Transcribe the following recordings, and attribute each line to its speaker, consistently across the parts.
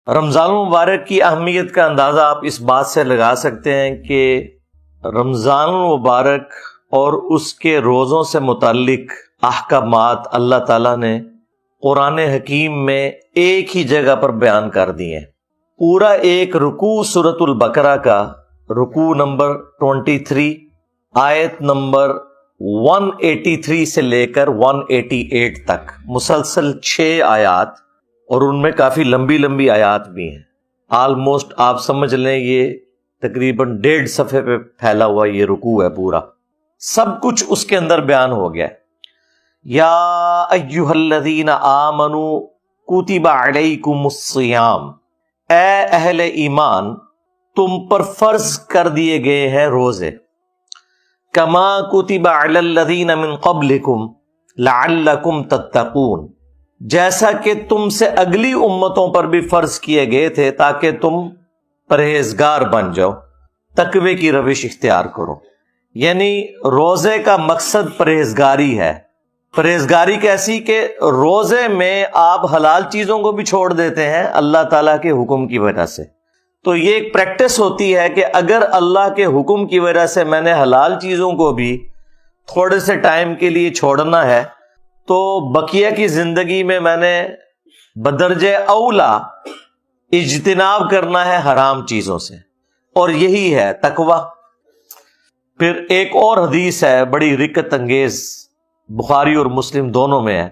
Speaker 1: رمضان المبارک کی اہمیت کا اندازہ آپ اس بات سے لگا سکتے ہیں کہ رمضان المبارک اور اس کے روزوں سے متعلق احکامات اللہ تعالیٰ نے قرآن حکیم میں ایک ہی جگہ پر بیان کر دیے ہیں۔ پورا ایک رکوع سورۃ البقرہ کا رکوع نمبر 23 آیت نمبر 183 سے لے کر 188 تک مسلسل 6 آیات، اور ان میں کافی لمبی لمبی آیات بھی ہیں۔ آلموسٹ آپ سمجھ لیں یہ تقریباً 1.5 صفحے پہ پھیلا ہوا یہ رکوع ہے پورا، سب کچھ اس کے اندر بیان ہو گیا ہے۔ یا ایھا الذین آمنوا کتب علیکم الصیام، اے اہل ایمان تم پر فرض کر دیے گئے ہیں روزے، کما کتب علی الذین من قبلکم لعلکم تتقون، جیسا کہ تم سے اگلی امتوں پر بھی فرض کیے گئے تھے تاکہ تم پرہیزگار بن جاؤ، تقوی کی روش اختیار کرو۔ یعنی روزے کا مقصد پرہیزگاری ہے۔ پرہیزگاری کیسی کہ روزے میں آپ حلال چیزوں کو بھی چھوڑ دیتے ہیں اللہ تعالیٰ کے حکم کی وجہ سے۔ تو یہ ایک پریکٹس ہوتی ہے کہ اگر اللہ کے حکم کی وجہ سے میں نے حلال چیزوں کو بھی تھوڑے سے ٹائم کے لیے چھوڑنا ہے تو بقیہ کی زندگی میں نے بدرجہ اولا اجتناب کرنا ہے حرام چیزوں سے، اور یہی ہے تقوی۔ پھر ایک اور حدیث ہے بڑی رکت انگیز، بخاری اور مسلم دونوں میں ہے،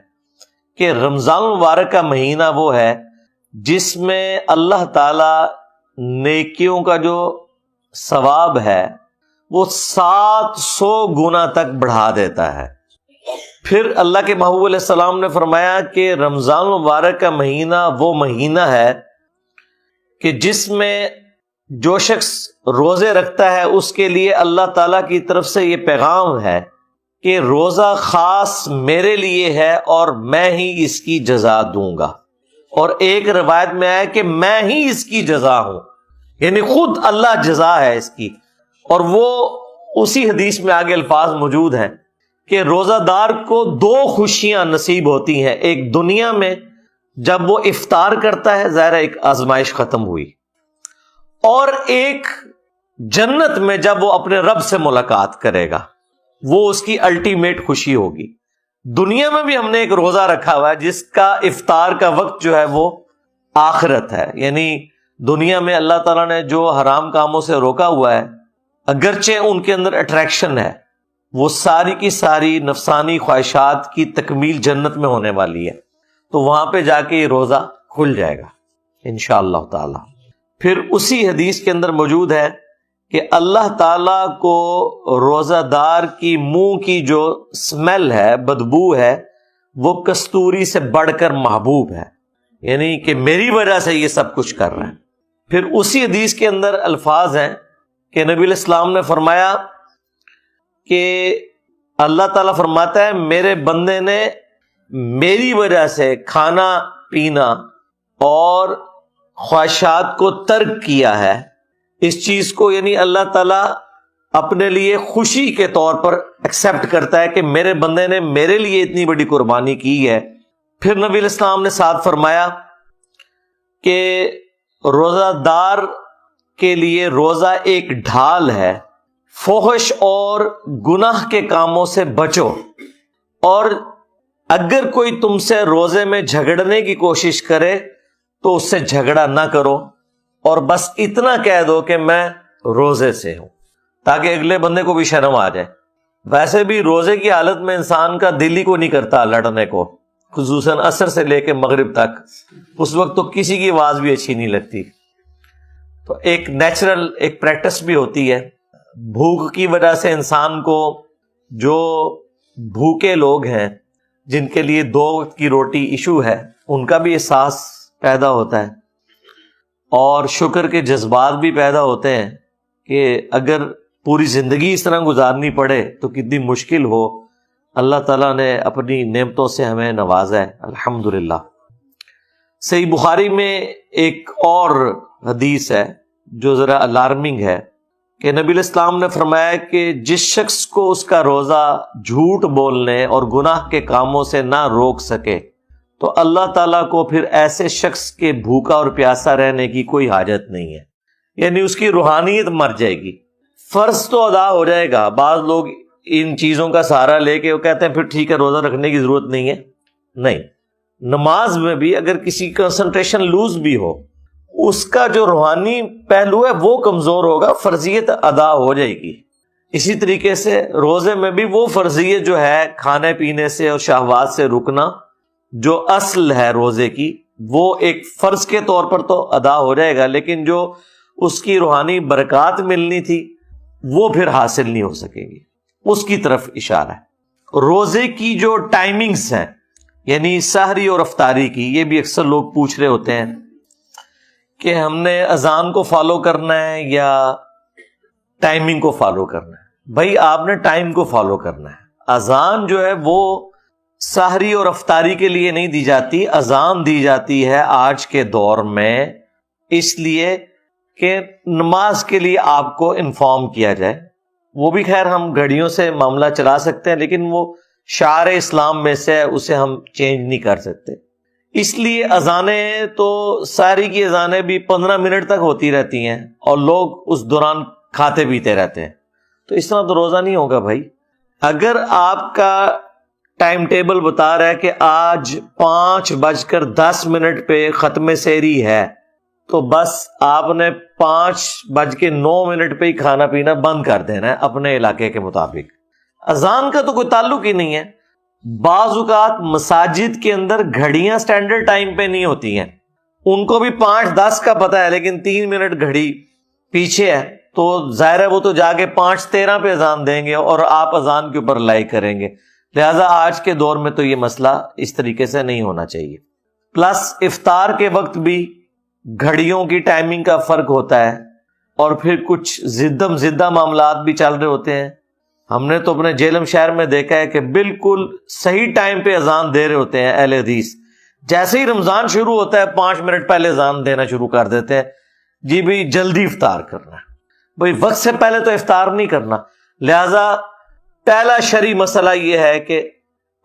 Speaker 1: کہ رمضان المبارک کا مہینہ وہ ہے جس میں اللہ تعالی نیکیوں کا جو ثواب ہے وہ 700 گنا تک بڑھا دیتا ہے۔ پھر اللہ کے محبوب علیہ السلام نے فرمایا کہ رمضان المبارک کا مہینہ وہ مہینہ ہے کہ جس میں جو شخص روزے رکھتا ہے اس کے لیے اللہ تعالیٰ کی طرف سے یہ پیغام ہے کہ روزہ خاص میرے لیے ہے اور میں ہی اس کی جزا دوں گا، اور ایک روایت میں ہے کہ میں ہی اس کی جزا ہوں، یعنی خود اللہ جزا ہے اس کی۔ اور وہ اسی حدیث میں آگے الفاظ موجود ہیں کہ روزہ دار کو 2 خوشیاں نصیب ہوتی ہیں، ایک دنیا میں جب وہ افطار کرتا ہے، ظاہر ایک آزمائش ختم ہوئی، اور ایک جنت میں جب وہ اپنے رب سے ملاقات کرے گا، وہ اس کی الٹیمیٹ خوشی ہوگی۔ دنیا میں بھی ہم نے ایک روزہ رکھا ہوا ہے جس کا افطار کا وقت جو ہے وہ آخرت ہے، یعنی دنیا میں اللہ تعالیٰ نے جو حرام کاموں سے روکا ہوا ہے، اگرچہ ان کے اندر اٹریکشن ہے، وہ ساری کی ساری نفسانی خواہشات کی تکمیل جنت میں ہونے والی ہے، تو وہاں پہ جا کے یہ روزہ کھل جائے گا انشاءاللہ تعالی۔ پھر اسی حدیث کے اندر موجود ہے کہ اللہ تعالیٰ کو روزہ دار کی منہ کی جو سمیل ہے، بدبو ہے، وہ کستوری سے بڑھ کر محبوب ہے، یعنی کہ میری وجہ سے یہ سب کچھ کر رہے ہیں۔ پھر اسی حدیث کے اندر الفاظ ہیں کہ نبی علیہ السلام نے فرمایا کہ اللہ تعالیٰ فرماتا ہے میرے بندے نے میری وجہ سے کھانا پینا اور خواہشات کو ترک کیا ہے، اس چیز کو یعنی اللہ تعالیٰ اپنے لیے خوشی کے طور پر ایکسیپٹ کرتا ہے کہ میرے بندے نے میرے لیے اتنی بڑی قربانی کی ہے۔ پھر نبی علیہ السلام نے ساتھ فرمایا کہ روزہ دار کے لیے روزہ ایک ڈھال ہے، فحش اور گناہ کے کاموں سے بچو، اور اگر کوئی تم سے روزے میں جھگڑنے کی کوشش کرے تو اس سے جھگڑا نہ کرو، اور بس اتنا کہہ دو کہ میں روزے سے ہوں، تاکہ اگلے بندے کو بھی شرم آ جائے۔ ویسے بھی روزے کی حالت میں انسان کا دل ہی کو نہیں کرتا لڑنے کو، خصوصاً عصر سے لے کے مغرب تک، اس وقت تو کسی کی آواز بھی اچھی نہیں لگتی۔ تو ایک نیچرل ایک پریکٹس بھی ہوتی ہے، بھوک کی وجہ سے انسان کو، جو بھوکے لوگ ہیں جن کے لیے 2 وقت کی روٹی ایشو ہے، ان کا بھی احساس پیدا ہوتا ہے، اور شکر کے جذبات بھی پیدا ہوتے ہیں کہ اگر پوری زندگی اس طرح گزارنی پڑے تو کتنی مشکل ہو، اللہ تعالیٰ نے اپنی نعمتوں سے ہمیں نوازا ہے الحمدللہ۔ صحیح بخاری میں ایک اور حدیث ہے جو ذرا الارمنگ ہے کہ نبی علیہ السلام نے فرمایا کہ جس شخص کو اس کا روزہ جھوٹ بولنے اور گناہ کے کاموں سے نہ روک سکے تو اللہ تعالیٰ کو پھر ایسے شخص کے بھوکا اور پیاسا رہنے کی کوئی حاجت نہیں ہے، یعنی اس کی روحانیت مر جائے گی، فرض تو ادا ہو جائے گا۔ بعض لوگ ان چیزوں کا سہارا لے کے وہ کہتے ہیں پھر ٹھیک ہے روزہ رکھنے کی ضرورت نہیں ہے۔ نہیں، نماز میں بھی اگر کسی کنسنٹریشن لوز بھی ہو، اس کا جو روحانی پہلو ہے وہ کمزور ہوگا، فرضیت ادا ہو جائے گی۔ اسی طریقے سے روزے میں بھی وہ فرضیت جو ہے کھانے پینے سے اور شہوات سے رکنا، جو اصل ہے روزے کی، وہ ایک فرض کے طور پر تو ادا ہو جائے گا، لیکن جو اس کی روحانی برکات ملنی تھی وہ پھر حاصل نہیں ہو سکے گی۔ اس کی طرف اشارہ ہے۔ روزے کی جو ٹائمنگز ہیں، یعنی سحری اور افطاری کی، یہ بھی اکثر لوگ پوچھ رہے ہوتے ہیں کہ ہم نے اذان کو فالو کرنا ہے یا ٹائمنگ کو فالو کرنا ہے۔ بھائی آپ نے ٹائم کو فالو کرنا ہے۔ اذان جو ہے وہ سحری اور افطاری کے لیے نہیں دی جاتی، اذان دی جاتی ہے آج کے دور میں اس لیے کہ نماز کے لیے آپ کو انفارم کیا جائے۔ وہ بھی خیر ہم گھڑیوں سے معاملہ چلا سکتے ہیں، لیکن وہ شعار اسلام میں سے ہے، اسے ہم چینج نہیں کر سکتے۔ اس لیے اذانیں تو ساری کی اذانیں بھی 15 منٹ تک ہوتی رہتی ہیں اور لوگ اس دوران کھاتے پیتے رہتے ہیں، تو اس طرح تو روزہ نہیں ہوگا بھائی۔ اگر آپ کا ٹائم ٹیبل بتا رہا ہے کہ آج 5:10 پہ ختم سحری ہے، تو بس آپ نے 5:09 پہ ہی کھانا پینا بند کر دینا ہے اپنے علاقے کے مطابق۔ اذان کا تو کوئی تعلق ہی نہیں ہے۔ بعض اوقات مساجد کے اندر گھڑیاں سٹینڈرڈ ٹائم پہ نہیں ہوتی ہیں، ان کو بھی 5:10 کا پتہ ہے لیکن 3 منٹ گھڑی پیچھے ہے، تو ظاہر ہے وہ تو جا کے 5:13 پہ اذان دیں گے اور آپ اذان کے اوپر لائک کریں گے۔ لہٰذا آج کے دور میں تو یہ مسئلہ اس طریقے سے نہیں ہونا چاہیے۔ پلس افطار کے وقت بھی گھڑیوں کی ٹائمنگ کا فرق ہوتا ہے، اور پھر کچھ زدہ معاملات بھی چل رہے ہوتے ہیں۔ ہم نے تو اپنے جیلم شہر میں دیکھا ہے کہ بالکل صحیح ٹائم پہ اذان دے رہے ہوتے ہیں اہل حدیث، جیسے ہی رمضان شروع ہوتا ہے 5 منٹ پہلے اذان دینا شروع کر دیتے ہیں، جی بھائی جلدی افطار کرنا ہے۔ بھائی وقت سے پہلے تو افطار نہیں کرنا۔ لہذا پہلا شرعی مسئلہ یہ ہے کہ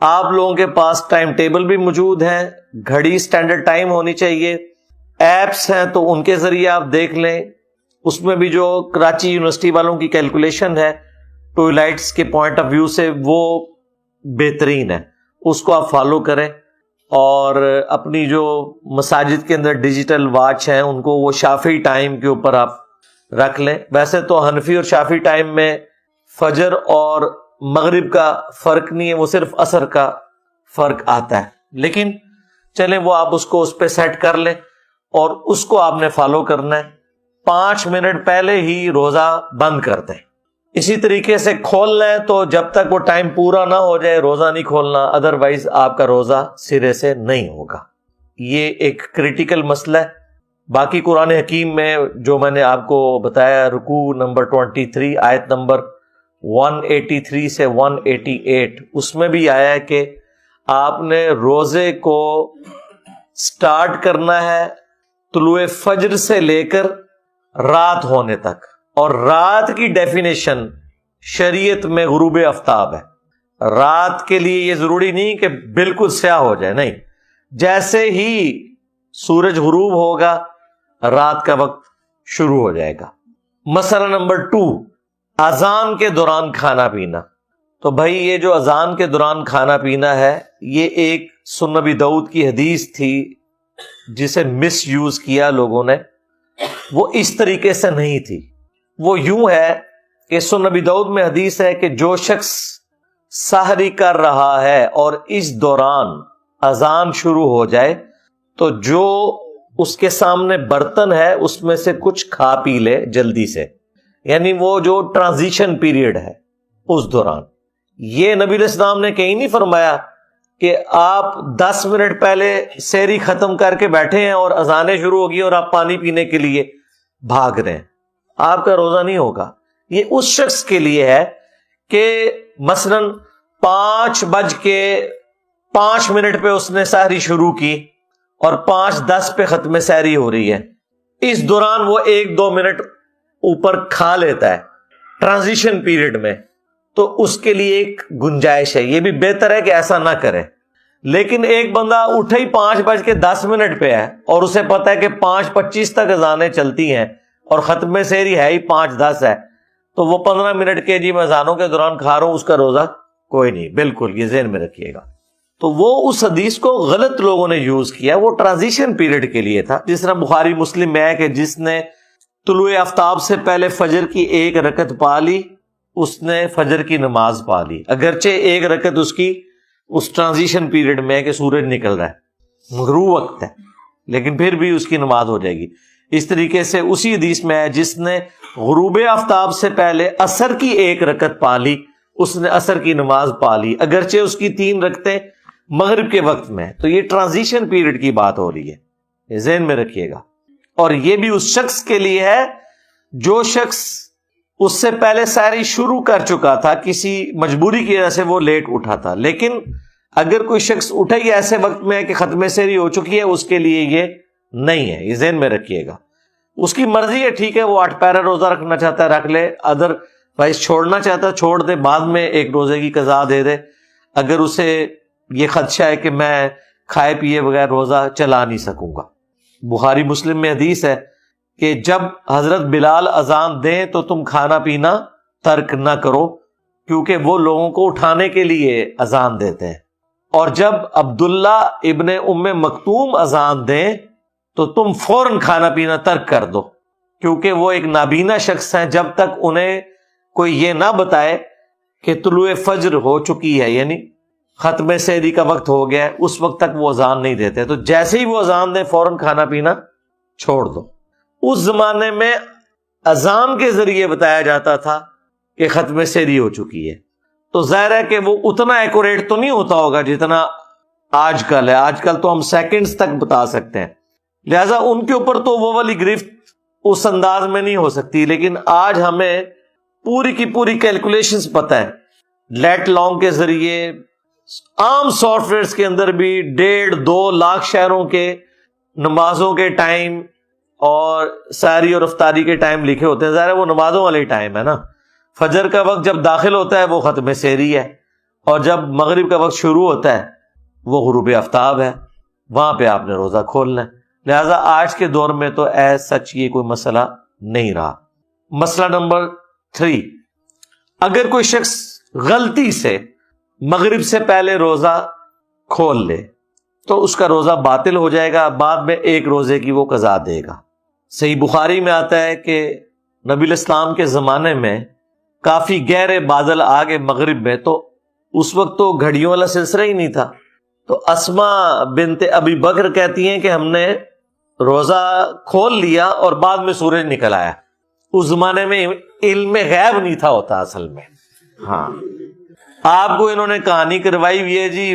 Speaker 1: آپ لوگوں کے پاس ٹائم ٹیبل بھی موجود ہے، گھڑی سٹینڈرڈ ٹائم ہونی چاہیے، ایپس ہیں تو ان کے ذریعے آپ دیکھ لیں، اس میں بھی جو کراچی یونیورسٹی والوں کی کیلکولیشن ہے ٹوائلٹس کے پوائنٹ آف ویو سے وہ بہترین ہے، اس کو آپ فالو کریں۔ اور اپنی جو مساجد کے اندر ڈیجیٹل واچ ہیں ان کو وہ شافعی ٹائم کے اوپر آپ رکھ لیں۔ ویسے تو حنفی اور شافعی ٹائم میں فجر اور مغرب کا فرق نہیں ہے، وہ صرف عصر کا فرق آتا ہے، لیکن چلیں وہ آپ اس کو اس پہ سیٹ کر لیں اور اس کو آپ نے فالو کرنا ہے۔ 5 منٹ پہلے ہی روزہ بند کر دیں۔ اسی طریقے سے کھولنا ہے تو جب تک وہ ٹائم پورا نہ ہو جائے روزہ نہیں کھولنا، ادروائز آپ کا روزہ سرے سے نہیں ہوگا۔ یہ ایک کریٹیکل مسئلہ ہے۔ باقی قرآن حکیم میں جو میں نے آپ کو بتایا، رکوع نمبر 23 آیت نمبر 183 سے 188، اس میں بھی آیا ہے کہ آپ نے روزے کو سٹارٹ کرنا ہے طلوع فجر سے لے کر رات ہونے تک، اور رات کی ڈیفینیشن شریعت میں غروب آفتاب ہے۔ رات کے لیے یہ ضروری نہیں کہ بالکل سیاہ ہو جائے، نہیں، جیسے ہی سورج غروب ہوگا رات کا وقت شروع ہو جائے گا۔ مسئلہ نمبر 2، اذان کے دوران کھانا پینا۔ تو بھائی یہ جو اذان کے دوران کھانا پینا ہے، یہ ایک سنن ابی داؤد کی حدیث تھی جسے مس یوز کیا لوگوں نے۔ وہ اس طریقے سے نہیں تھی، وہ یوں ہے کہ سنن ابی داؤد میں حدیث ہے کہ جو شخص سحری کر رہا ہے اور اس دوران اذان شروع ہو جائے تو جو اس کے سامنے برتن ہے اس میں سے کچھ کھا پی لے جلدی سے، یعنی وہ جو ٹرانزیشن پیریڈ ہے اس دوران۔ یہ نبی علیہ السلام نے کہیں نہیں فرمایا کہ آپ 10 منٹ پہلے سحری ختم کر کے بیٹھے ہیں اور اذانیں شروع ہوگی اور آپ پانی پینے کے لیے بھاگ رہے ہیں، آپ کا روزہ نہیں ہوگا۔ یہ اس شخص کے لیے ہے کہ مثلاً 5:05 پہ اس نے سحری شروع کی اور 5:10 پہ ختم سحری ہو رہی ہے، اس دوران وہ 1-2 منٹ اوپر کھا لیتا ہے ٹرانزیشن پیریڈ میں، تو اس کے لیے ایک گنجائش ہے۔ یہ بھی بہتر ہے کہ ایسا نہ کرے۔ لیکن ایک بندہ اٹھے ہی 5:10 پہ ہے اور اسے پتا ہے کہ 5:25 تک اذانیں چلتی ہیں اور ختم سحری ہے ہی 5:10 ہے، تو وہ 15 منٹ کے جی میں اذانوں کے دوران کھا رہا ہوں، اس کا روزہ کوئی نہیں. بالکل یہ ذہن میں رکھیے گا. تو وہ اس حدیث کو غلط لوگوں نے یوز کیا، وہ ٹرانزیشن پیریڈ کے لیے تھا. جس طرح بخاری مسلم میں ہے کہ جس نے طلوع آفتاب سے پہلے فجر کی 1 رکعت پا لی اس نے فجر کی نماز پا لی، اگرچہ 1 رکعت اس کی اس ٹرانزیشن پیریڈ میں ہے کہ سورج نکل رہا ہے، غروب وقت ہے، لیکن پھر بھی اس کی نماز ہو جائے گی. اس طریقے سے اسی حدیث میں ہے جس نے غروب آفتاب سے پہلے عصر کی 1 رکعت پا لی اس نے عصر کی نماز پا لی، اگرچہ اس کی 3 رکعتیں مغرب کے وقت میں. تو یہ ٹرانزیشن پیریڈ کی بات ہو رہی ہے، یہ ذہن میں رکھیے گا. اور یہ بھی اس شخص کے لیے ہے جو شخص اس سے پہلے سحری شروع کر چکا تھا، کسی مجبوری کی وجہ سے وہ لیٹ اٹھا تھا. لیکن اگر کوئی شخص اٹھے ہی ایسے وقت میں ہے کہ ختم سحری ہو چکی ہے، اس کے لیے یہ نہیں ہے، یہ ذہن میں رکھیے گا. اس کی مرضی ہے، ٹھیک ہے، وہ 8 پیرا روزہ رکھنا چاہتا ہے رکھ لے، ادر وائز چھوڑنا چاہتا ہے چھوڑ دے، بعد میں ایک روزے کی قضا دے دے. اگر اسے یہ خدشہ ہے کہ میں کھائے پیے بغیر روزہ چلا نہیں سکوں گا. بخاری مسلم میں حدیث ہے کہ جب حضرت بلال اذان دیں تو تم کھانا پینا ترک نہ کرو، کیونکہ وہ لوگوں کو اٹھانے کے لیے اذان دیتے ہیں. اور جب عبداللہ ابن ام مکتوم اذان دیں تو تم فوراً کھانا پینا ترک کر دو، کیونکہ وہ ایک نابینا شخص ہیں، جب تک انہیں کوئی یہ نہ بتائے کہ طلوع فجر ہو چکی ہے، یعنی ختم سحری کا وقت ہو گیا ہے، اس وقت تک وہ اذان نہیں دیتے. تو جیسے ہی وہ اذان دیں فوراً کھانا پینا چھوڑ دو. اس زمانے میں اذان کے ذریعے بتایا جاتا تھا کہ ختم سحری ہو چکی ہے، تو ظاہر ہے کہ وہ اتنا ایکوریٹ تو نہیں ہوتا ہوگا جتنا آج کل ہے. آج کل تو ہم سیکنڈز تک بتا سکتے ہیں، لہذا ان کے اوپر تو وہ والی گرفت اس انداز میں نہیں ہو سکتی. لیکن آج ہمیں پوری کی پوری کیلکولیشنز پتہ ہے، لیٹ لانگ کے ذریعے عام سافٹ ویئرز کے اندر بھی 1.5-2 لاکھ شہروں کے نمازوں کے ٹائم اور سحری اور افطاری کے ٹائم لکھے ہوتے ہیں. ظاہر ہے وہ نمازوں والے ٹائم ہے نا. فجر کا وقت جب داخل ہوتا ہے وہ ختم سحری ہے، اور جب مغرب کا وقت شروع ہوتا ہے وہ غروب آفتاب ہے، وہاں پہ آپ نے روزہ کھولنا ہے. لہذا آج کے دور میں تو ایز سچ یہ کوئی مسئلہ نہیں رہا. مسئلہ نمبر 3، اگر کوئی شخص غلطی سے مغرب سے پہلے روزہ کھول لے تو اس کا روزہ باطل ہو جائے گا، بعد میں 1 روزے کی وہ قضا دے گا. صحیح بخاری میں آتا ہے کہ نبی الاسلام کے زمانے میں کافی گہرے بادل آگے مغرب میں، تو اس وقت تو گھڑیوں والا سلسلہ ہی نہیں تھا. تو اسما بنت ابی بکر کہتی ہیں کہ ہم نے روزہ کھول لیا اور بعد میں سورج نکل آیا. اس زمانے میں علم غیب نہیں تھا ہوتا اصل میں. ہاں آپ کو انہوں نے کہانی کروائی ہوئی ہے جی،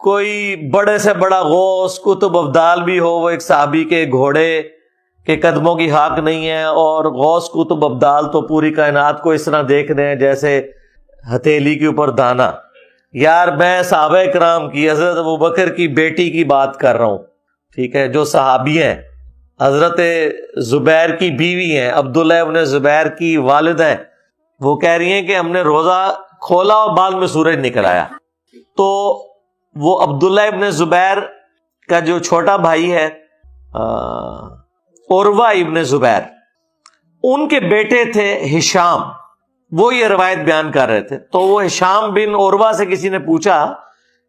Speaker 1: کوئی بڑے سے بڑا غوث قطب ابدال بھی ہو، وہ ایک صحابی کے گھوڑے کے قدموں کی حق نہیں ہے، اور غوث قطب ابدال تو پوری کائنات کو اس طرح دیکھ رہے ہیں جیسے ہتھیلی کے اوپر دانا. یار میں صحابہ کرام کی حضرت ابوبکر کی بیٹی کی بات کر رہا ہوں، ٹھیک ہے، جو صحابی ہیں، حضرت زبیر کی بیوی ہیں، عبداللہ ابن زبیر کی والد ہیں، وہ کہہ رہی ہیں کہ ہم نے روزہ کھولا اور بعد میں سورج نکل آیا. تو وہ عبداللہ ابن زبیر کا جو چھوٹا بھائی ہے عروہ ابن زبیر، ان کے بیٹے تھے ہشام، وہ یہ روایت بیان کر رہے تھے. تو وہ ہشام بن عروہ سے کسی نے پوچھا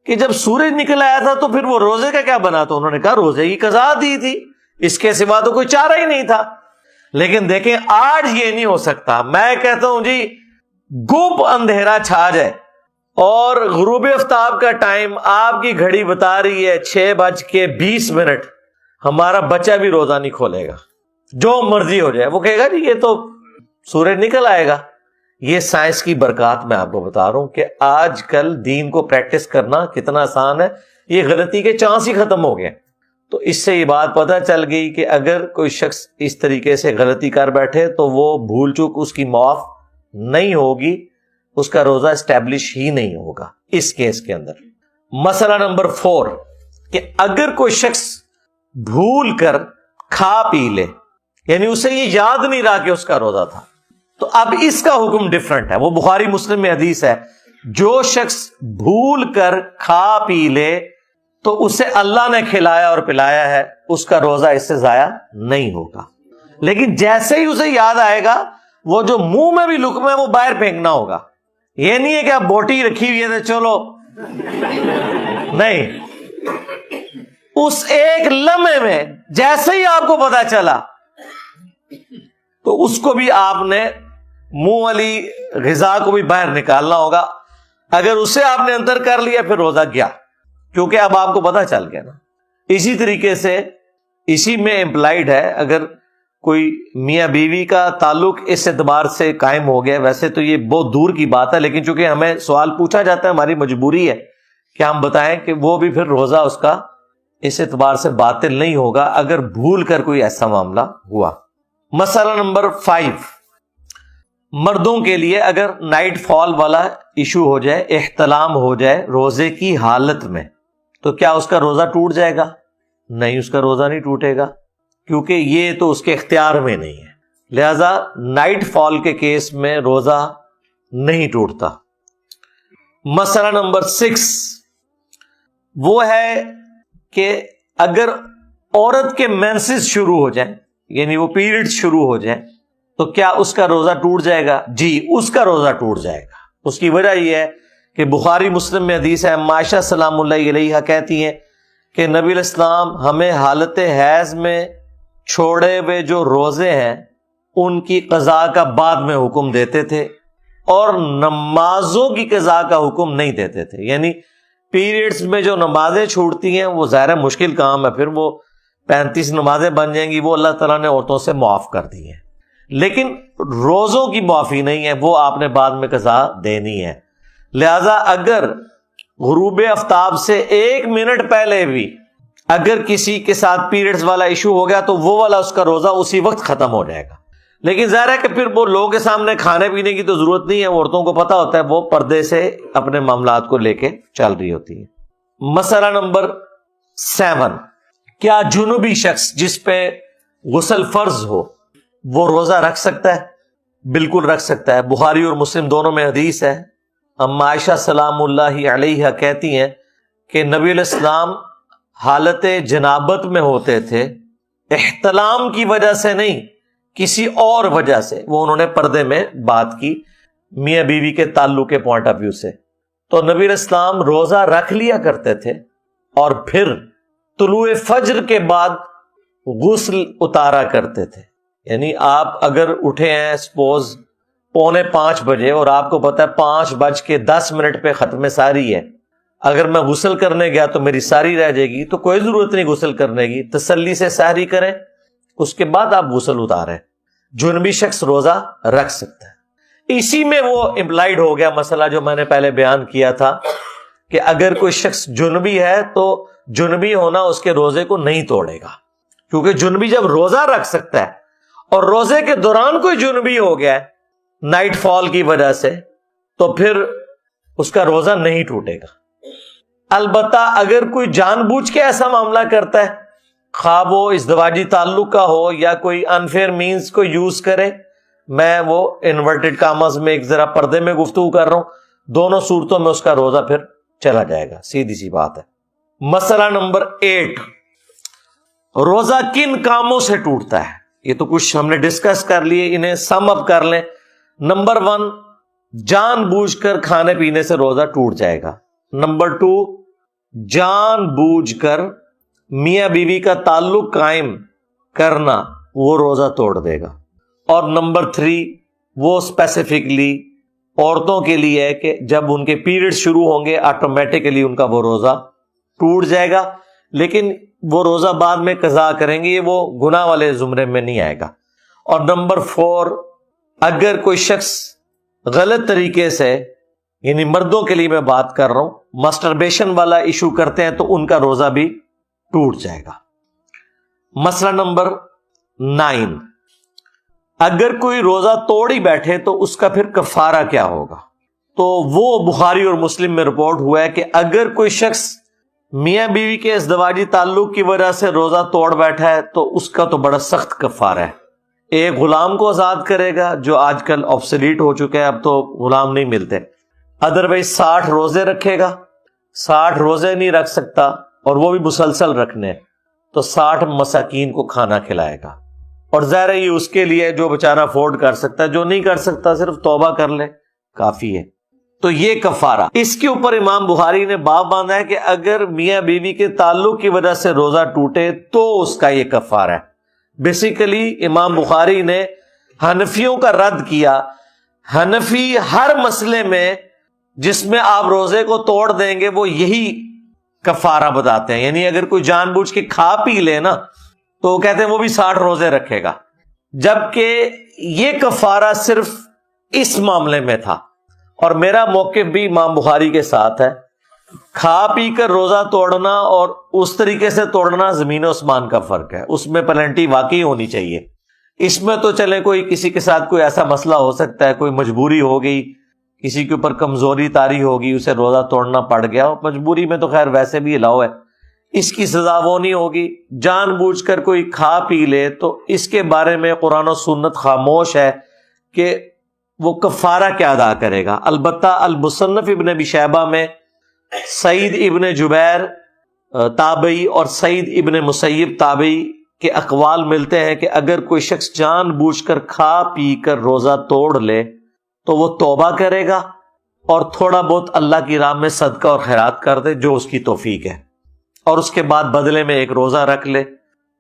Speaker 1: کہ جب سورج نکل آیا تھا تو پھر وہ روزے کا کیا بنا؟ تو انہوں نے کہا روزے کی قضا دی تھی، اس کے سوا تو کوئی چارہ ہی نہیں تھا. لیکن دیکھیں آج یہ نہیں ہو سکتا. میں کہتا ہوں جی گپ اندھیرا چھا جائے اور غروب آفتاب کا ٹائم آپ کی گھڑی بتا رہی ہے 6:20، ہمارا بچہ بھی روزہ نہیں کھولے گا، جو مرضی ہو جائے. وہ کہے گا جی یہ تو سورج نکل آئے گا. یہ سائنس کی برکات میں آپ کو بتا رہا ہوں کہ آج کل دین کو پریکٹس کرنا کتنا آسان ہے، یہ غلطی کے چانس ہی ختم ہو گئے. تو اس سے یہ بات پتہ چل گئی کہ اگر کوئی شخص اس طریقے سے غلطی کر بیٹھے تو وہ بھول چوک اس کی معاف نہیں ہوگی، اس کا روزہ اسٹیبلش ہی نہیں ہوگا اس کیس کے اندر. مسئلہ نمبر 4 کہ اگر کوئی شخص بھول کر کھا پی لے، یعنی اسے یہ یاد نہیں رہا کہ اس کا روزہ تھا، تو اب اس کا حکم ڈیفرنٹ ہے. وہ بخاری مسلم میں حدیث ہے جو شخص بھول کر کھا پی لے تو اسے اللہ نے کھلایا اور پلایا ہے، اس کا روزہ اس سے ضائع نہیں ہوگا۔ لیکن جیسے ہی اسے یاد آئے گا، وہ جو منہ میں بھی لقمہ ہے وہ باہر پھینکنا ہوگا۔ یہ نہیں ہے کہ آپ بوٹی رکھی ہوئی ہے تو چلو، نہیں، اس ایک لمحے میں جیسے ہی آپ کو پتا چلا تو اس کو بھی آپ نے منہ والی غذا کو بھی باہر نکالنا ہوگا۔ اگر اسے آپ نے اندر کر لیا پھر روزہ گیا، کیونکہ اب آپ کو پتا چل گیا نا۔ اسی طریقے سے اسی میں امپلائڈ ہے، اگر کوئی میاں بیوی کا تعلق اس اعتبار سے قائم ہو گیا، ویسے تو یہ بہت دور کی بات ہے، لیکن چونکہ ہمیں سوال پوچھا جاتا ہے، ہماری مجبوری ہے کہ ہم بتائیں کہ وہ بھی پھر روزہ اس کا اس اعتبار سے باطل نہیں ہوگا اگر بھول کر کوئی ایسا معاملہ ہوا۔ مسئلہ نمبر 5، مردوں کے لیے اگر نائٹ فال والا ایشو ہو جائے، احتلام ہو جائے روزے کی حالت میں، تو کیا اس کا روزہ ٹوٹ جائے گا؟ نہیں، اس کا روزہ نہیں ٹوٹے گا، کیونکہ یہ تو اس کے اختیار میں نہیں ہے، لہذا نائٹ فال کے کیس میں روزہ نہیں ٹوٹتا۔ مسئلہ نمبر 6 وہ ہے کہ اگر عورت کے مینسز شروع ہو جائیں، یعنی وہ پیریڈ شروع ہو جائیں، تو کیا اس کا روزہ ٹوٹ جائے گا؟ جی، اس کا روزہ ٹوٹ جائے گا۔ اس کی وجہ یہ ہے کہ بخاری مسلم میں حدیث ہے، عائشہ سلام اللہ علیہا کہتی ہیں کہ نبی علیہ السلام ہمیں حالت حیض میں چھوڑے ہوئے جو روزے ہیں ان کی قضا کا بعد میں حکم دیتے تھے، اور نمازوں کی قضا کا حکم نہیں دیتے تھے۔ یعنی پیریڈز میں جو نمازیں چھوٹتی ہیں وہ ظاہر مشکل کام ہے، پھر وہ 35 نمازیں بن جائیں گی، وہ اللہ تعالیٰ نے عورتوں سے معاف کر دی ہیں، لیکن روزوں کی معافی نہیں ہے، وہ آپ نے بعد میں قضا دینی ہے۔ لہذا اگر غروب آفتاب سے 1 منٹ پہلے بھی اگر کسی کے ساتھ پیریڈز والا ایشو ہو گیا تو وہ والا اس کا روزہ اسی وقت ختم ہو جائے گا۔ لیکن ظاہر ہے کہ پھر وہ لوگوں کے سامنے کھانے پینے کی تو ضرورت نہیں ہے، عورتوں کو پتہ ہوتا ہے، وہ پردے سے اپنے معاملات کو لے کے چل رہی ہوتی ہے۔ مسئلہ نمبر 7، کیا جنوبی شخص جس پہ غسل فرض ہو وہ روزہ رکھ سکتا ہے؟ بالکل رکھ سکتا ہے۔ بخاری اور مسلم دونوں میں حدیث ہے، عائشہ سلام اللہ علیہا کہتی ہیں کہ نبی علیہ السلام حالت جنابت میں ہوتے تھے، احتلام کی وجہ سے نہیں، کسی اور وجہ سے، وہ انہوں نے پردے میں بات کی میاں بیوی کے تعلق کے پوائنٹ آف ویو سے، تو نبی علیہ السلام روزہ رکھ لیا کرتے تھے اور پھر طلوع فجر کے بعد غسل اتارا کرتے تھے۔ یعنی آپ اگر اٹھے ہیں سپوز 4:45 بجے اور آپ کو پتا ہے 5:10 پہ ختم ساری ہے، اگر میں غسل کرنے گیا تو میری ساری رہ جائے گی، تو کوئی ضرورت نہیں غسل کرنے کی، تسلی سے سحری کریں، اس کے بعد آپ غسل اتاریں۔ جنبی شخص روزہ رکھ سکتا ہے۔ اسی میں وہ امپلائڈ ہو گیا مسئلہ جو میں نے پہلے بیان کیا تھا کہ اگر کوئی شخص جنبی ہے تو جنبی ہونا اس کے روزے کو نہیں توڑے گا، کیونکہ جنبی جب روزہ رکھ سکتا ہے اور روزے کے دوران کوئی جنبی ہو گیا ہے نائٹ فال کی وجہ سے، تو پھر اس کا روزہ نہیں ٹوٹے گا۔ البتہ اگر کوئی جان بوجھ کے ایسا معاملہ کرتا ہے، خواہ وہ ازدواجی تعلق کا ہو یا کوئی انفیئر مینز کو یوز کرے، میں وہ انورٹڈ کامز میں ایک ذرا پردے میں گفتگو کر رہا ہوں، دونوں صورتوں میں اس کا روزہ پھر چلا جائے گا، سیدھی سی بات ہے۔ مسئلہ نمبر 8، روزہ کن کاموں سے ٹوٹتا ہے؟ یہ تو کچھ ہم نے ڈسکس کر لیے، انہیں سم اپ کر لیں۔ نمبر 1، جان بوجھ کر کھانے پینے سے روزہ ٹوٹ جائے گا۔ نمبر 2، جان بوجھ کر میاں بیوی کا تعلق قائم کرنا، وہ روزہ توڑ دے گا۔ اور نمبر 3، وہ اسپیسیفکلی عورتوں کے لیے ہے کہ جب ان کے پیریڈ شروع ہوں گے آٹومیٹکلی ان کا وہ روزہ ٹوٹ جائے گا، لیکن وہ روزہ بعد میں قضا کریں گے، وہ گناہ والے زمرے میں نہیں آئے گا۔ اور نمبر 4، اگر کوئی شخص غلط طریقے سے، یعنی مردوں کے لیے میں بات کر رہا ہوں، مسٹربیشن والا ایشو کرتے ہیں تو ان کا روزہ بھی ٹوٹ جائے گا۔ مسئلہ نمبر 9، اگر کوئی روزہ توڑ ہی بیٹھے تو اس کا پھر کفارہ کیا ہوگا؟ تو وہ بخاری اور مسلم میں رپورٹ ہوا ہے کہ اگر کوئی شخص میاں بیوی کے ازدواجی تعلق کی وجہ سے روزہ توڑ بیٹھا ہے تو اس کا تو بڑا سخت کفارہ ہے۔ ایک غلام کو آزاد کرے گا، جو آج کل آبسلیٹ ہو چکے ہیں، اب تو غلام نہیں ملتے، ادروائز 60 روزے رکھے گا، 60 روزے نہیں رکھ سکتا اور وہ بھی مسلسل رکھنے، تو 60 مساکین کو کھانا کھلائے گا۔ اور ظاہر ہے یہ اس کے لیے جو بیچارہ افورڈ کر سکتا ہے، جو نہیں کر سکتا صرف توبہ کر لے کافی ہے۔ تو یہ کفارہ، اس کے اوپر امام بخاری نے باب باندھا ہے کہ اگر میاں بیوی کے تعلق کی وجہ سے روزہ ٹوٹے تو اس کا یہ کفارہ ہے۔ بیسیکلی امام بخاری نے حنفیوں کا رد کیا۔ حنفی ہر مسئلے میں جس میں آپ روزے کو توڑ دیں گے وہ یہی کفارہ بتاتے ہیں، یعنی اگر کوئی جان بوجھ کے کھا پی لے نا تو وہ کہتے ہیں وہ بھی 60 روزے رکھے گا، جبکہ یہ کفارہ صرف اس معاملے میں تھا۔ اور میرا موقف بھی امام بخاری کے ساتھ ہے، کھا پی کر روزہ توڑنا اور اس طریقے سے توڑنا زمین و آسمان کا فرق ہے، اس میں پلنٹی واقعی ہونی چاہیے۔ اس میں تو چلے کوئی کسی کے ساتھ کوئی ایسا مسئلہ ہو سکتا ہے، کوئی مجبوری ہو گئی، کسی کے اوپر کمزوری طاری ہوگی، اسے روزہ توڑنا پڑ گیا، اور مجبوری میں تو خیر ویسے بھی الاؤ ہے، اس کی سزا وہ نہیں ہوگی۔ جان بوجھ کر کوئی کھا پی لے تو اس کے بارے میں قرآن و سنت خاموش ہے کہ وہ کفارہ کیا ادا کرے گا۔ البتہ المصنف ابن ابی شیبہ میں سعید ابن جبیر تابعی اور سعید ابن مسیب تابعی کے اقوال ملتے ہیں کہ اگر کوئی شخص جان بوجھ کر کھا پی کر روزہ توڑ لے تو وہ توبہ کرے گا اور تھوڑا بہت اللہ کی راہ میں صدقہ اور خیرات کر دے جو اس کی توفیق ہے، اور اس کے بعد بدلے میں ایک روزہ رکھ لے،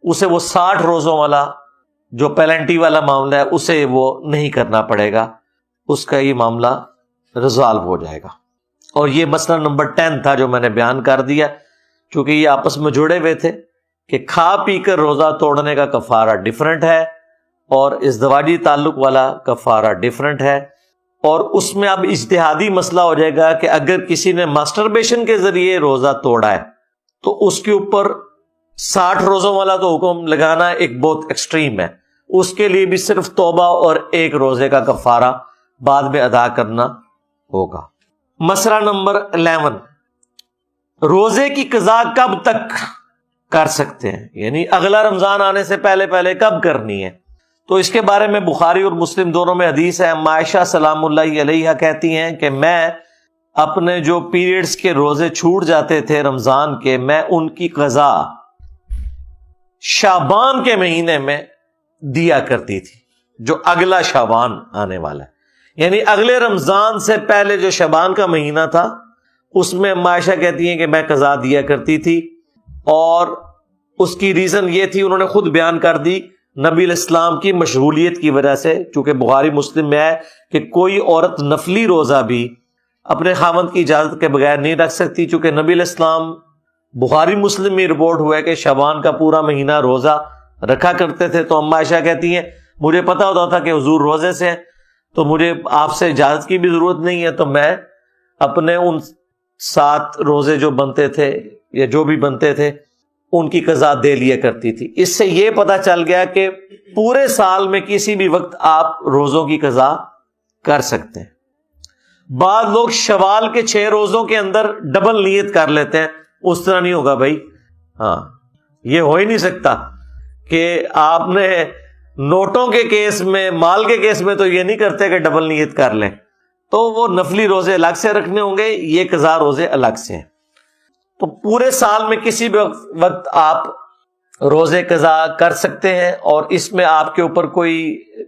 Speaker 1: اسے وہ 60 روزوں والا جو پینلٹی والا معاملہ ہے اسے وہ نہیں کرنا پڑے گا، اس کا یہ معاملہ ریزالو ہو جائے گا۔ اور یہ مسئلہ نمبر 10 تھا جو میں نے بیان کر دیا، چونکہ یہ آپس میں جڑے ہوئے تھے کہ کھا پی کر روزہ توڑنے کا کفارہ ڈیفرنٹ ہے اور ازدواجی تعلق والا کفارہ ڈیفرنٹ ہے۔ اور اس میں اب اجتہادی مسئلہ ہو جائے گا کہ اگر کسی نے ماسٹربیشن کے ذریعے روزہ توڑا ہے تو اس کے اوپر 60 روزوں والا تو حکم لگانا ایک بہت ایکسٹریم ہے، اس کے لیے بھی صرف توبہ اور ایک روزے کا کفارہ بعد میں ادا کرنا ہوگا۔ مسئلہ نمبر 11، روزے کی قضا کب تک کر سکتے ہیں، یعنی اگلا رمضان آنے سے پہلے کب کرنی ہے؟ تو اس کے بارے میں بخاری اور مسلم دونوں میں حدیث ہے۔ عائشہ سلام اللہ علیہا کہتی ہیں کہ میں اپنے جو پیریڈز کے روزے چھوٹ جاتے تھے رمضان کے، میں ان کی قضا شعبان کے مہینے میں دیا کرتی تھی، جو اگلا شعبان آنے والا ہے، یعنی اگلے رمضان سے پہلے جو شعبان کا مہینہ تھا اس میں عائشہ کہتی ہیں کہ میں قضا دیا کرتی تھی۔ اور اس کی ریزن یہ تھی، انہوں نے خود بیان کر دی، نبی علیہ السلام کی مشغولیت کی وجہ سے، چونکہ بخاری مسلم میں ہے کہ کوئی عورت نفلی روزہ بھی اپنے خاوند کی اجازت کے بغیر نہیں رکھ سکتی، چونکہ نبی علیہ السلام بخاری مسلم میں رپورٹ ہوا ہے کہ شعبان کا پورا مہینہ روزہ رکھا کرتے تھے۔ تو اما عائشہ کہتی ہیں مجھے پتا ہوتا تھا کہ حضور روزے سے ہیں تو مجھے آپ سے اجازت کی بھی ضرورت نہیں ہے، تو میں اپنے ان 7 روزے جو بنتے تھے یا جو بھی بنتے تھے ان کی قضا دے لیا کرتی تھی۔ اس سے یہ پتا چل گیا کہ پورے سال میں کسی بھی وقت آپ روزوں کی قضا کر سکتے ہیں۔ بعض لوگ شوال کے 6 روزوں کے اندر ڈبل نیت کر لیتے ہیں، اس طرح نہیں ہوگا بھائی، ہاں یہ ہو ہی نہیں سکتا کہ آپ نے نوٹوں کے کیس میں، مال کے کیس میں تو یہ نہیں کرتے کہ ڈبل نیت کر لیں، تو وہ نفلی روزے الگ سے رکھنے ہوں گے، یہ قضا روزے الگ سے ہیں۔ تو پورے سال میں کسی بھی وقت آپ روزے قضا کر سکتے ہیں، اور اس میں آپ کے اوپر کوئی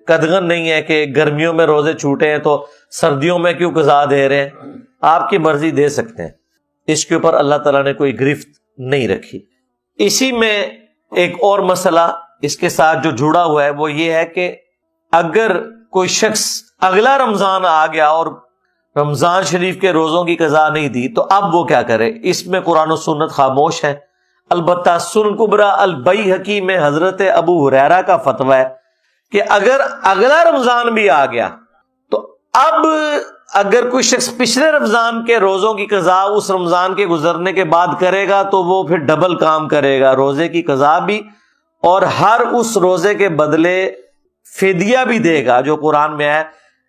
Speaker 1: قدغن نہیں ہے کہ گرمیوں میں روزے چھوٹے ہیں تو سردیوں میں کیوں قضا دے رہے ہیں، آپ کی مرضی دے سکتے ہیں، اس کے اوپر اللہ تعالیٰ نے کوئی گرفت نہیں رکھی۔ اسی میں ایک اور مسئلہ اس کے ساتھ جو جڑا ہوا ہے وہ یہ ہے کہ اگر کوئی شخص اگلا رمضان آ گیا اور رمضان شریف کے روزوں کی قضا نہیں دی تو اب وہ کیا کرے؟ اس میں قرآن و سنت خاموش ہے۔ البتہ سنن کبریٰ البیہقی میں حضرت ابو ہریرہ کا فتویٰ ہے کہ اگر اگلا رمضان بھی آ گیا تو اب اگر کوئی شخص پچھلے رمضان کے روزوں کی قضا اس رمضان کے گزرنے کے بعد کرے گا تو وہ پھر ڈبل کام کرے گا، روزے کی قضا بھی اور ہر اس روزے کے بدلے فدیہ بھی دے گا، جو قرآن میں ہے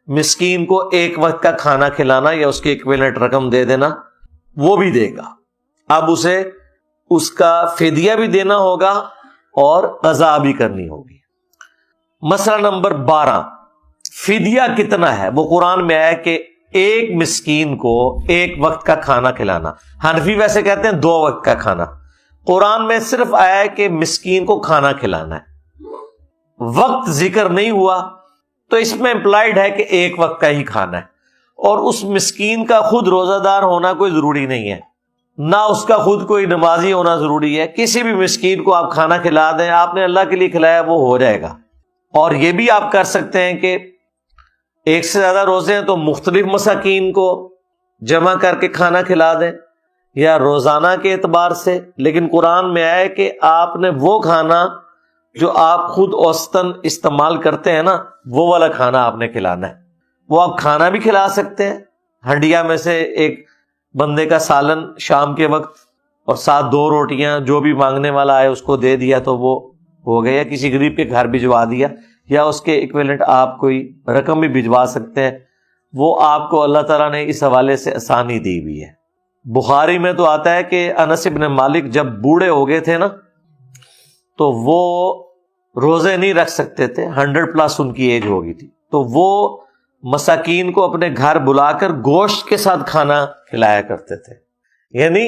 Speaker 1: مسکین کو ایک وقت کا کھانا کھلانا یا اس کی ایکویلنٹ رقم دے دینا، وہ بھی دے گا۔ اب اسے اس کا فدیہ بھی دینا ہوگا اور قضا بھی کرنی ہوگی۔ مسئلہ نمبر 12، فدیہ کتنا ہے؟ وہ قرآن میں ہے کہ ایک مسکین کو ایک وقت کا کھانا کھلانا. حنفی ویسے کہتے ہیں 2 وقت کا کھانا. قرآن میں صرف آیا ہے کہ مسکین کو کھانا کھلانا ہے, وقت ذکر نہیں ہوا, تو اس میں امپلائڈ ہے کہ ایک وقت کا ہی کھانا ہے. اور اس مسکین کا خود روزہ دار ہونا کوئی ضروری نہیں ہے, نہ اس کا خود کوئی نمازی ہونا ضروری ہے. کسی بھی مسکین کو آپ کھانا کھلا دیں, آپ نے اللہ کے لیے کھلایا, وہ ہو جائے گا. اور یہ بھی آپ کر سکتے ہیں کہ ایک سے زیادہ روزے ہیں تو مختلف مساکین کو جمع کر کے کھانا کھلا دیں, یا روزانہ کے اعتبار سے. لیکن قرآن میں آیا کہ آپ نے وہ کھانا جو آپ خود اوسطاً استعمال کرتے ہیں نا, وہ والا کھانا آپ نے کھلانا ہے. وہ آپ کھانا بھی کھلا سکتے ہیں, ہنڈیا میں سے ایک بندے کا سالن شام کے وقت اور ساتھ 2 روٹیاں جو بھی مانگنے والا آئے اس کو دے دیا تو وہ ہو گیا, یا کسی غریب کے گھر بھجوا دیا, یا اس کے ایکویلنٹ آپ کوئی رقم بھی بھجوا سکتے ہیں. وہ آپ کو اللہ تعالیٰ نے اس حوالے سے آسانی دی ہوئی ہے. بخاری میں تو آتا ہے کہ انس بن مالک جب بوڑھے ہو گئے تھے نا, تو وہ روزے نہیں رکھ سکتے تھے, 100+ ان کی ایج ہو گئی تھی, تو وہ مساکین کو اپنے گھر بلا کر گوشت کے ساتھ کھانا کھلایا کرتے تھے. یعنی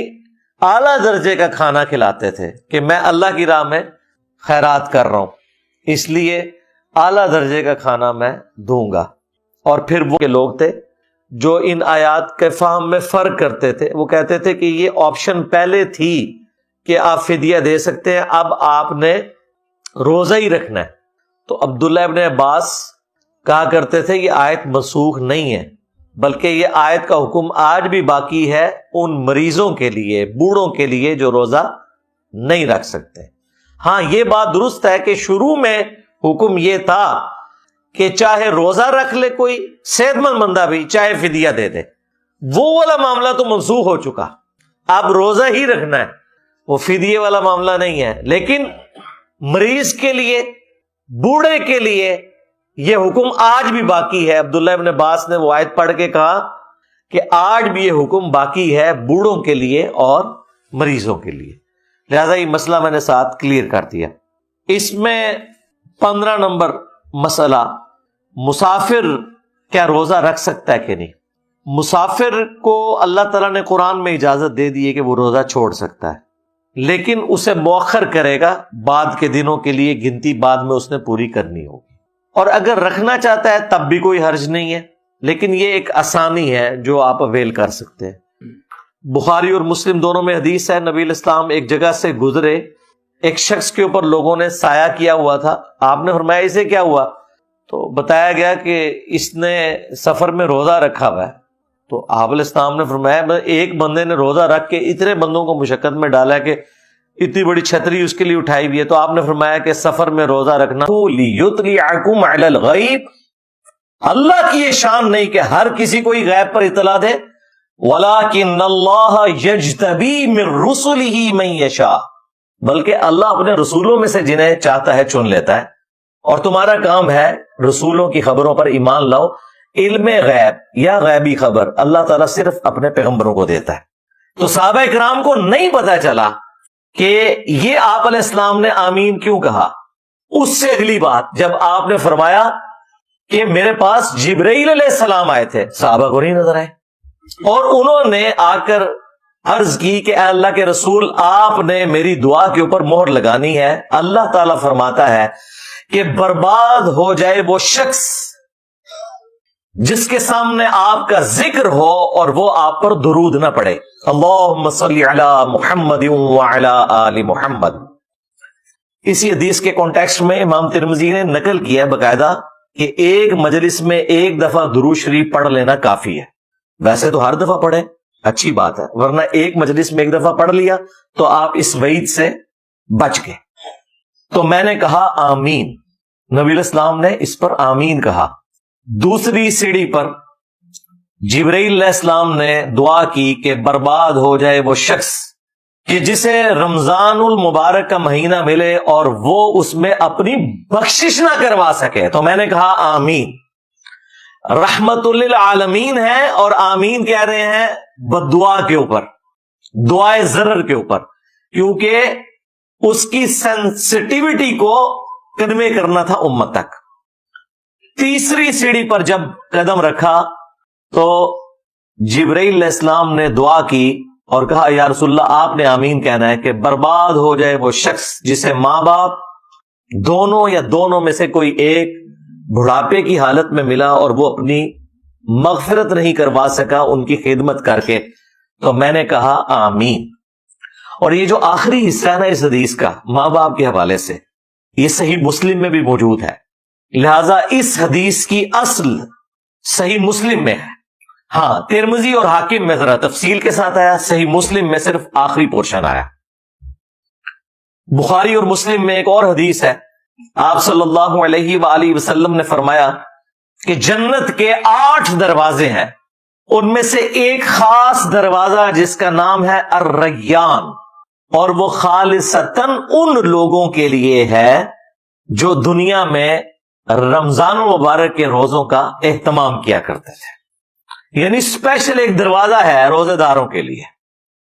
Speaker 1: اعلیٰ درجے کا کھانا کھلاتے تھے کہ میں اللہ کی راہ میں خیرات کر رہا ہوں, اس لیے اعلیٰ درجے کا کھانا میں دوں گا. اور پھر وہ لوگ تھے جو ان آیات کے فہم میں فرق کرتے تھے, وہ کہتے تھے کہ یہ آپشن پہلے تھی کہ آپ فدیہ دے سکتے ہیں, اب آپ نے روزہ ہی رکھنا ہے. تو عبداللہ ابن عباس کہا کرتے تھے یہ آیت منسوخ نہیں ہے, بلکہ یہ آیت کا حکم آج بھی باقی ہے ان مریضوں کے لیے, بوڑھوں کے لیے جو روزہ نہیں رکھ سکتے. ہاں یہ بات درست ہے کہ شروع میں حکم یہ تھا کہ چاہے روزہ رکھ لے کوئی صحت مند بندہ بھی, چاہے فدیہ دے دے, وہ والا معاملہ تو منسوخ ہو چکا, اب روزہ ہی رکھنا ہے, وہ فدیے والا معاملہ نہیں ہے. لیکن مریض کے لیے, بوڑھے کے لیے یہ حکم آج بھی باقی ہے. عبداللہ ابن عباس نے وہ آیت پڑھ کے کہا کہ آج بھی یہ حکم باقی ہے بوڑھوں کے لیے اور مریضوں کے لیے. لہذا یہ مسئلہ میں نے ساتھ کلیئر کر دیا. اس میں 15 نمبر مسئلہ, مسافر کیا روزہ رکھ سکتا ہے کہ نہیں. مسافر کو اللہ تعالیٰ نے قرآن میں اجازت دے دی ہے کہ وہ روزہ چھوڑ سکتا ہے, لیکن اسے مؤخر کرے گا, بعد کے دنوں کے لیے گنتی بعد میں اس نے پوری کرنی ہوگی. اور اگر رکھنا چاہتا ہے تب بھی کوئی حرج نہیں ہے, لیکن یہ ایک آسانی ہے جو آپ اویل کر سکتے ہیں. بخاری اور مسلم دونوں میں حدیث ہے, نبی الاسلام ایک جگہ سے گزرے, ایک شخص کے اوپر لوگوں نے سایہ کیا ہوا تھا. آپ نے فرمایا اسے کیا ہوا, تو بتایا گیا کہ اس نے سفر میں روزہ رکھا ہوا ہے. تو آپ علیہ السلام نے فرمایا ایک بندے نے روزہ رکھ کے اتنے بندوں کو مشقت میں ڈالا ہے کہ اتنی بڑی چھتری اس کے لیے اٹھائی ہوئی ہے. تو آپ نے فرمایا کہ سفر میں روزہ رکھنا لِيُطْلِعَكُمْ عَلَى الْغَيْبِ, اللہ کی یہ شان نہیں کہ ہر کسی کو ہی غیب پر اطلاع دے, وَلَكِنَّ اللَّهَ يَجْتَبِي مِن رُّسُلِهِ مَن يَشَاءُ, بلکہ اللہ اپنے رسولوں میں سے جنہیں چاہتا ہے چن لیتا ہے. اور تمہارا کام ہے رسولوں کی خبروں پر ایمان لاؤ. علم غیب یا غیبی خبر اللہ تعالیٰ صرف اپنے پیغمبروں کو دیتا ہے. تو صحابہ کرام کو نہیں پتا چلا کہ یہ آپ علیہ السلام نے آمین کیوں کہا. اس سے اگلی بات جب آپ نے فرمایا کہ میرے پاس جبرائیل علیہ السلام آئے تھے, صحابہ کو نہیں نظر آئے, اور انہوں نے آ کر عرض کی کہ اے اللہ کے رسول آپ نے میری دعا کے اوپر مہر لگانی ہے. اللہ تعالیٰ فرماتا ہے کہ برباد ہو جائے وہ شخص جس کے سامنے آپ کا ذکر ہو اور وہ آپ پر درود نہ پڑے. اللہم صلی علی محمد وعلی آل محمد. اسی حدیث کے کانٹیکسٹ میں امام ترمذی نے نقل کیا باقاعدہ کہ ایک مجلس میں ایک دفعہ درود شریف پڑھ لینا کافی ہے. ویسے تو ہر دفعہ پڑھے اچھی بات ہے, ورنہ ایک مجلس میں ایک دفعہ پڑھ لیا تو آپ اس وعید سے بچ گئے. تو میں نے کہا آمین, نبی علیہ السلام نے اس پر آمین کہا. دوسری سیڑھی پر جبرائیل علیہ السلام نے دعا کی کہ برباد ہو جائے وہ شخص کہ جسے رمضان المبارک کا مہینہ ملے اور وہ اس میں اپنی بخشش نہ کروا سکے. تو میں نے کہا آمین. رحمت للعالمین ہے اور آمین کہہ رہے ہیں بددعا کے اوپر, دعائے ضرر کے اوپر, کیونکہ اس کی سینسٹیوٹی کو کنوے کرنا تھا امت تک. تیسری سیڑھی پر جب قدم رکھا تو جبرائیل علیہ السلام نے دعا کی اور کہا یا رسول اللہ آپ نے آمین کہنا ہے کہ برباد ہو جائے وہ شخص جسے ماں باپ دونوں یا دونوں میں سے کوئی ایک بڑھاپے کی حالت میں ملا اور وہ اپنی مغفرت نہیں کروا سکا ان کی خدمت کر کے. تو میں نے کہا آمین. اور یہ جو آخری حصہ ہے نا اس حدیث کا ماں باپ کے حوالے سے، یہ صحیح مسلم میں بھی موجود ہے، لہذا اس حدیث کی اصل صحیح مسلم میں ہے. ہاں ترمذی اور حاکم میں ذرا تفصیل کے ساتھ آیا، صحیح مسلم میں صرف آخری پورشن آیا. بخاری اور مسلم میں ایک اور حدیث ہے، آپ صلی اللہ علیہ وآلہ وسلم نے فرمایا کہ جنت کے 8 دروازے ہیں، ان میں سے ایک خاص دروازہ جس کا نام ہے الریان، اور وہ خالصتاً ان لوگوں کے لیے ہے جو دنیا میں رمضان المبارک کے روزوں کا اہتمام کیا کرتے تھے. یعنی اسپیشل ایک دروازہ ہے روزے داروں کے لیے.